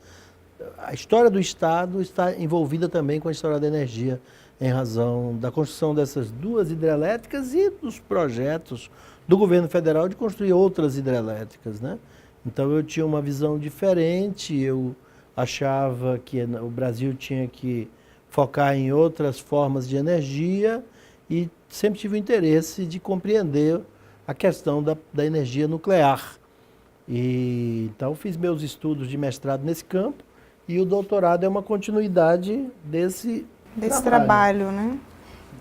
D: a história do Estado está envolvida também com a história da energia, em razão da construção dessas duas hidrelétricas e dos projetos do governo federal de construir outras hidrelétricas, né? Então eu tinha uma visão diferente, eu achava que o Brasil tinha que focar em outras formas de energia e sempre tive o interesse de compreender a questão da energia nuclear. E, então fiz meus estudos de mestrado nesse campo e o doutorado é uma continuidade desse
C: Trabalho, né?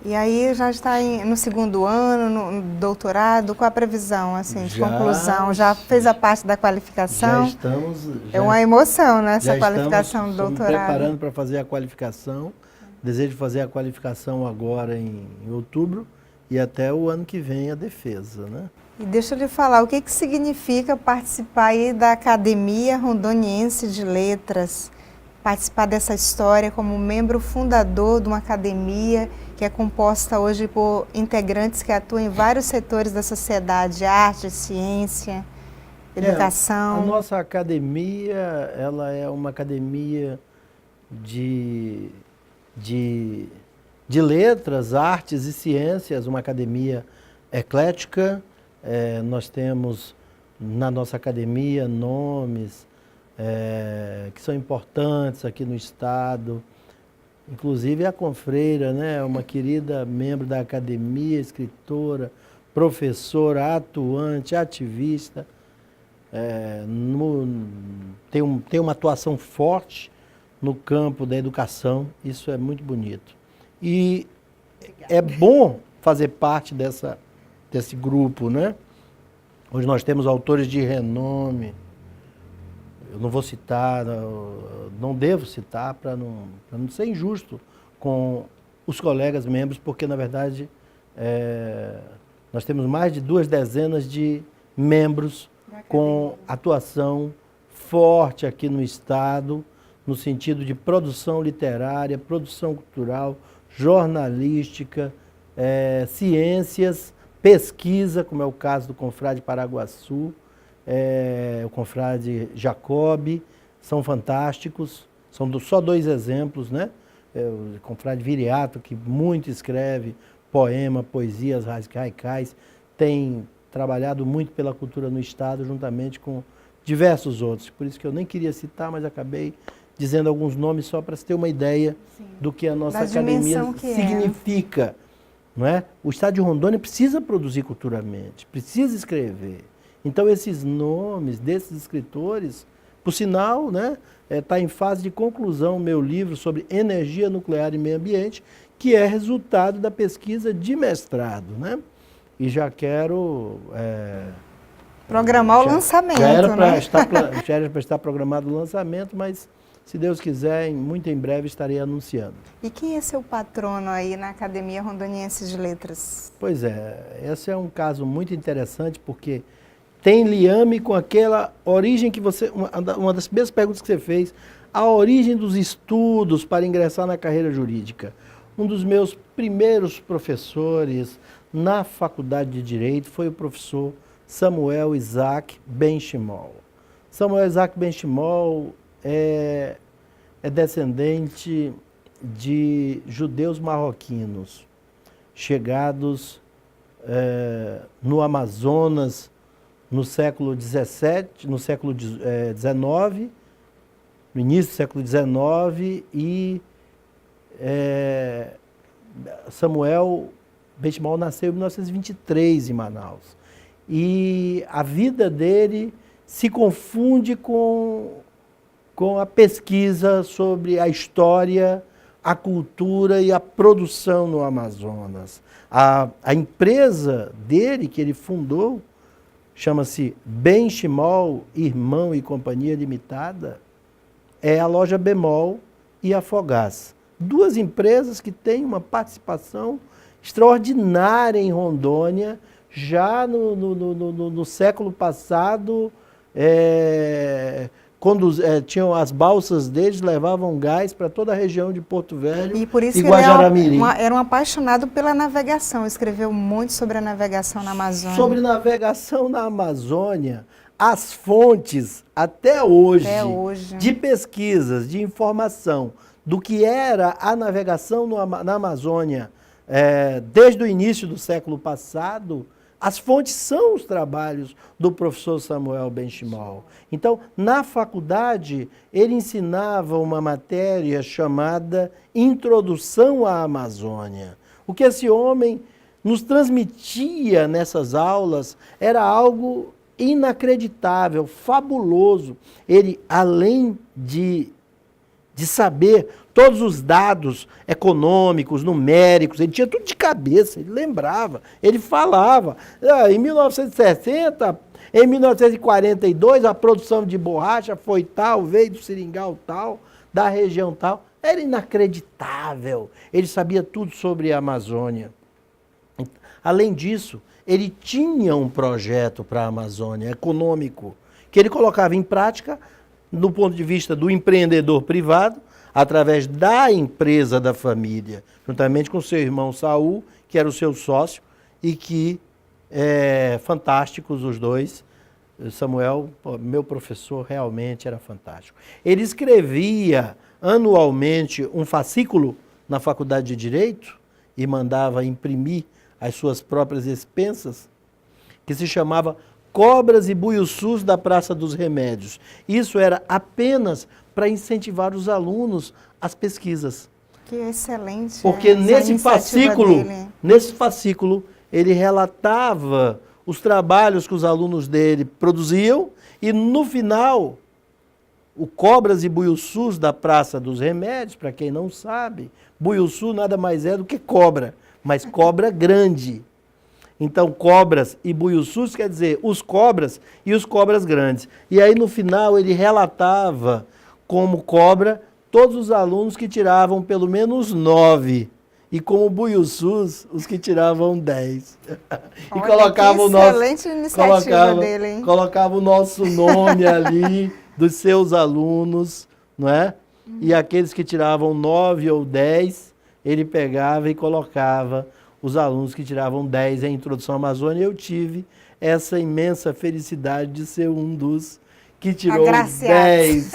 C: E aí já está no segundo ano, no doutorado, qual a previsão assim, de conclusão? Já fez a parte da qualificação?
D: Já estamos...
C: É uma emoção, né, essa
D: já
C: qualificação do
D: estamos me
C: doutorado.
D: preparando para fazer a qualificação. Desejo fazer a qualificação agora em outubro e até o ano que vem a defesa, né?
C: E deixa eu lhe falar, o que significa participar aí da Academia Rondoniense de Letras? Participar dessa história como membro fundador de uma academia que é composta hoje por integrantes que atuam em vários setores da sociedade, arte, ciência, educação.
D: A nossa academia, ela é uma academia de letras, artes e ciências, uma academia eclética. Nós temos na nossa academia nomes que são importantes aqui no Estado, inclusive a Confreira, né, uma querida membro da academia, escritora, professora, atuante, ativista, tem uma atuação forte no campo da educação, isso é muito bonito. E é bom fazer parte desse grupo, né? Hoje nós temos autores de renome, eu não vou citar, não devo citar para não ser injusto com os colegas membros, porque na verdade nós temos mais de 2 dezenas de membros com atuação forte aqui no Estado, no sentido de produção literária, produção cultural, jornalística, ciências, pesquisa, como é o caso do Confrade Paraguaçu, o Confrade Jacob, são fantásticos, são só 2 exemplos, né? O Confrade Viriato, que muito escreve poema, poesias radicais, tem trabalhado muito pela cultura no Estado, juntamente com diversos outros. Por isso que eu nem queria citar, mas acabei dizendo alguns nomes só para se ter uma ideia do que a nossa academia significa. Não é? O Estado de Rondônia precisa produzir culturalmente, precisa escrever. Então, esses nomes desses escritores, por sinal, né, está em fase de conclusão o meu livro sobre energia nuclear e meio ambiente, que é resultado da pesquisa de mestrado, né? E já quero...
C: programar o lançamento,
D: já era
C: né?
D: para estar programado o lançamento, mas, se Deus quiser, muito em breve estarei anunciando.
C: E quem é seu patrono aí na Academia Rondoniense de Letras?
D: Pois é, esse é um caso muito interessante, porque tem liame com aquela origem que uma das primeiras perguntas que você fez, a origem dos estudos para ingressar na carreira jurídica. Um dos meus primeiros professores na Faculdade de Direito foi o professor Samuel Isaac Benchimol. Samuel Isaac Benchimol é descendente de judeus marroquinos, chegados no Amazonas no século XVII, no século XIX, no início do século XIX, e Samuel Benchimol nasceu em 1923 em Manaus. E a vida dele se confunde com a pesquisa sobre a história, a cultura e a produção no Amazonas. A empresa dele, que ele fundou, chama-se Benchimol, Irmão e Companhia Limitada, é a loja Bemol e a Fogás. 2 empresas que têm uma participação extraordinária em Rondônia, já no século passado, tinham as balsas deles, levavam gás para toda a região de Porto Velho
C: E por isso
D: e
C: que ele
D: Guajará-Mirim.
C: era um apaixonado pela navegação, escreveu muito sobre a navegação na Amazônia.
D: Sobre navegação na Amazônia, as fontes, até hoje, de pesquisas, de informação do que era a navegação na Amazônia, desde o início do século passado, as fontes são os trabalhos do professor Samuel Benchimol. Então, na faculdade, ele ensinava uma matéria chamada Introdução à Amazônia. O que esse homem nos transmitia nessas aulas era algo inacreditável, fabuloso. Ele, além de saber todos os dados econômicos, numéricos, ele tinha tudo de cabeça, ele lembrava, ele falava. Em 1960, em 1942, a produção de borracha foi tal, veio do seringal tal, da região tal. Era inacreditável. Ele sabia tudo sobre a Amazônia. Além disso, ele tinha um projeto para a Amazônia econômico, que ele colocava em prática do ponto de vista do empreendedor privado, através da empresa da família, juntamente com seu irmão Saul, que era o seu sócio, e que, fantásticos os dois. Samuel, meu professor, realmente era fantástico. Ele escrevia anualmente um fascículo na Faculdade de Direito e mandava imprimir as suas próprias expensas, que se chamava Cobras e Buiuçus da Praça dos Remédios. Isso era apenas para incentivar os alunos às pesquisas.
C: Que excelente.
D: Porque nesse fascículo, ele relatava os trabalhos que os alunos dele produziam e, no final, o Cobras e Buiuçus da Praça dos Remédios, para quem não sabe, Buiuçu nada mais é do que cobra, mas cobra grande. Então, cobras e buiuçus quer dizer os cobras e os cobras grandes. E aí, no final, ele relatava como cobra todos os alunos que tiravam pelo menos 9. E como buiuçus, os que tiravam 10. E colocava o nosso, colocava o nosso nome ali, dos seus alunos, não é? E aqueles que tiravam 9 ou 10, ele pegava e colocava os alunos que tiravam 10 em Introdução à Amazônia. Eu tive essa imensa felicidade de ser um dos que tirou 10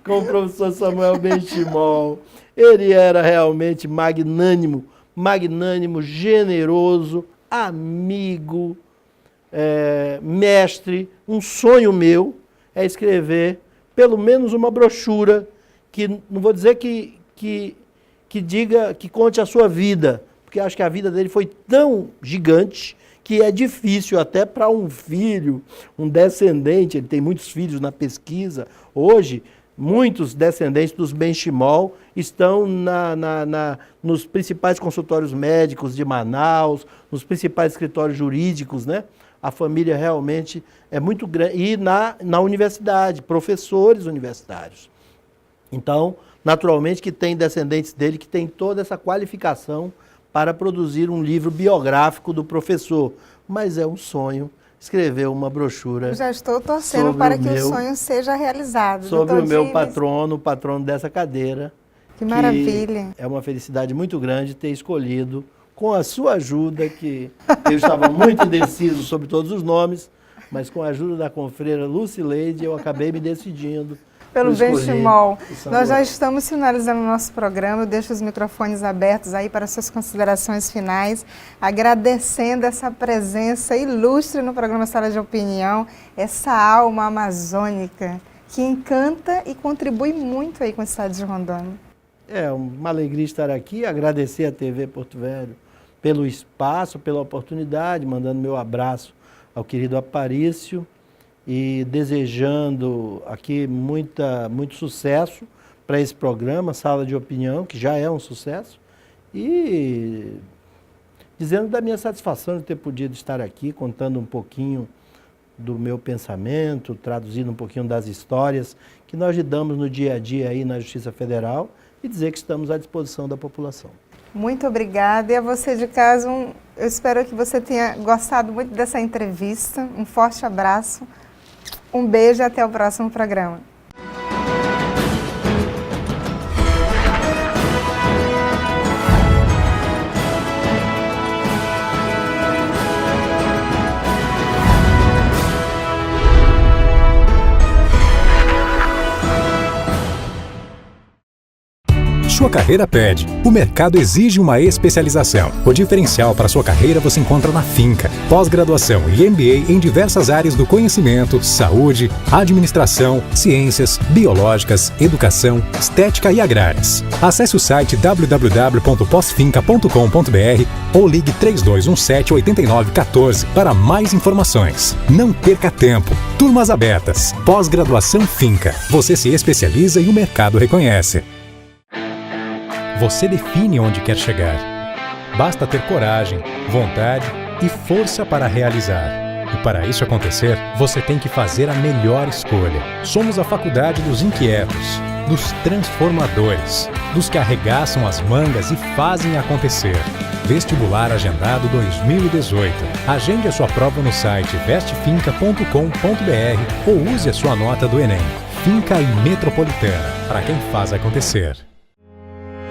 D: com o professor Samuel Benchimol. Ele era realmente magnânimo, generoso, amigo, mestre. Um sonho meu é escrever pelo menos uma brochura que, não vou dizer que diga, que conte a sua vida, porque acho que a vida dele foi tão gigante que é difícil até para um filho, um descendente, ele tem muitos filhos na pesquisa. Hoje, muitos descendentes dos Benchimol estão nos principais consultórios médicos de Manaus, nos principais escritórios jurídicos, né? A família realmente é muito grande. E na universidade, professores universitários. Então, naturalmente que tem descendentes dele que tem toda essa qualificação para produzir um livro biográfico do professor. Mas é um sonho escrever uma brochura.
C: Já estou torcendo para que o sonho seja realizado.
D: Sobre o meu patrono, o patrono dessa cadeira.
C: Que maravilha.
D: É uma felicidade muito grande ter escolhido, com a sua ajuda, que eu estava muito indeciso sobre todos os nomes, mas com a ajuda da confreira Lucileide, eu acabei me decidindo
C: pelo Benchimol. Nós já estamos finalizando o nosso programa. Eu deixo os microfones abertos aí para suas considerações finais, agradecendo essa presença ilustre no programa Sala de Opinião, essa alma amazônica que encanta e contribui muito aí com o estado de Rondônia.
D: É uma alegria estar aqui, agradecer à TV Porto Velho pelo espaço, pela oportunidade, mandando meu abraço ao querido Aparício, e desejando aqui muito sucesso para esse programa, Sala de Opinião, que já é um sucesso, e dizendo da minha satisfação de ter podido estar aqui, contando um pouquinho do meu pensamento, traduzindo um pouquinho das histórias que nós lidamos no dia a dia aí na Justiça Federal, e dizer que estamos à disposição da população.
C: Muito obrigada. E a você de casa, eu espero que você tenha gostado muito dessa entrevista. Um forte abraço. Um beijo e até o próximo programa.
B: Sua carreira pede. O mercado exige uma especialização. O diferencial para sua carreira você encontra na Finca. Pós-graduação e MBA em diversas áreas do conhecimento, saúde, administração, ciências, biológicas, educação, estética e agrárias. Acesse o site www.posfinca.com.br ou ligue 3217-8914 para mais informações. Não perca tempo. Turmas abertas. Pós-graduação Finca. Você se especializa e o mercado reconhece. Você define onde quer chegar. Basta ter coragem, vontade e força para realizar. E para isso acontecer, você tem que fazer a melhor escolha. Somos a faculdade dos inquietos, dos transformadores, dos que arregaçam as mangas e fazem acontecer. Vestibular Agendado 2018. Agende a sua prova no site vestefinca.com.br ou use a sua nota do Enem. Finca e Metropolitana, para quem faz acontecer.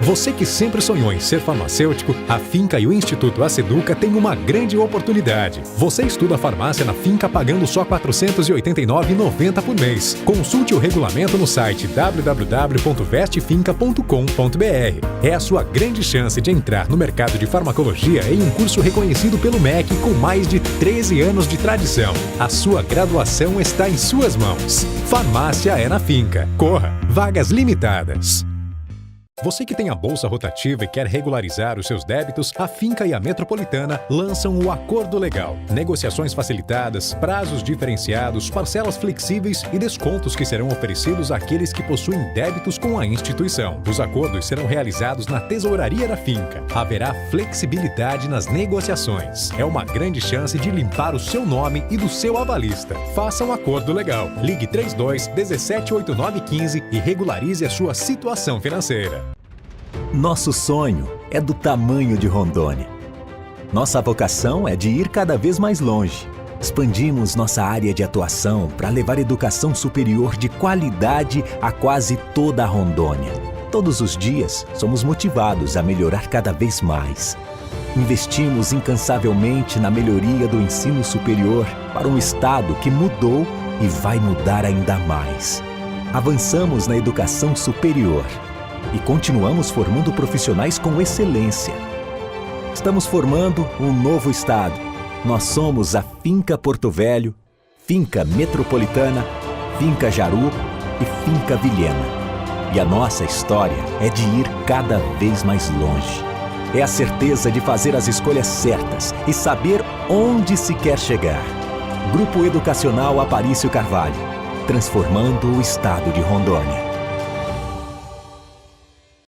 B: Você que sempre sonhou em ser farmacêutico, a Finca e o Instituto Aceduca têm uma grande oportunidade. Você estuda farmácia na Finca pagando só R$ 489,90 por mês. Consulte o regulamento no site www.vestefinca.com.br. É a sua grande chance de entrar no mercado de farmacologia em um curso reconhecido pelo MEC com mais de 13 anos de tradição. A sua graduação está em suas mãos. Farmácia é na Finca. Corra! Vagas limitadas. Você que tem a bolsa rotativa e quer regularizar os seus débitos, a Finca e a Metropolitana lançam o Acordo Legal. Negociações facilitadas, prazos diferenciados, parcelas flexíveis e descontos que serão oferecidos àqueles que possuem débitos com a instituição. Os acordos serão realizados na tesouraria da Finca. Haverá flexibilidade nas negociações. É uma grande chance de limpar o seu nome e do seu avalista. Faça um acordo legal. Ligue 32-178915 e regularize a sua situação financeira.
A: Nosso sonho é do tamanho de Rondônia. Nossa vocação é de ir cada vez mais longe. Expandimos nossa área de atuação para levar educação superior de qualidade a quase toda a Rondônia. Todos os dias, somos motivados a melhorar cada vez mais. Investimos incansavelmente na melhoria do ensino superior para um estado que mudou e vai mudar ainda mais. Avançamos na educação superior e continuamos formando profissionais com excelência. Estamos formando um novo estado. Nós somos a Finca Porto Velho, Finca Metropolitana, Finca Jaru e Finca Vilhena. E a nossa história é de ir cada vez mais longe. É a certeza de fazer as escolhas certas e saber onde se quer chegar. Grupo Educacional Aparício Carvalho, transformando o estado de Rondônia.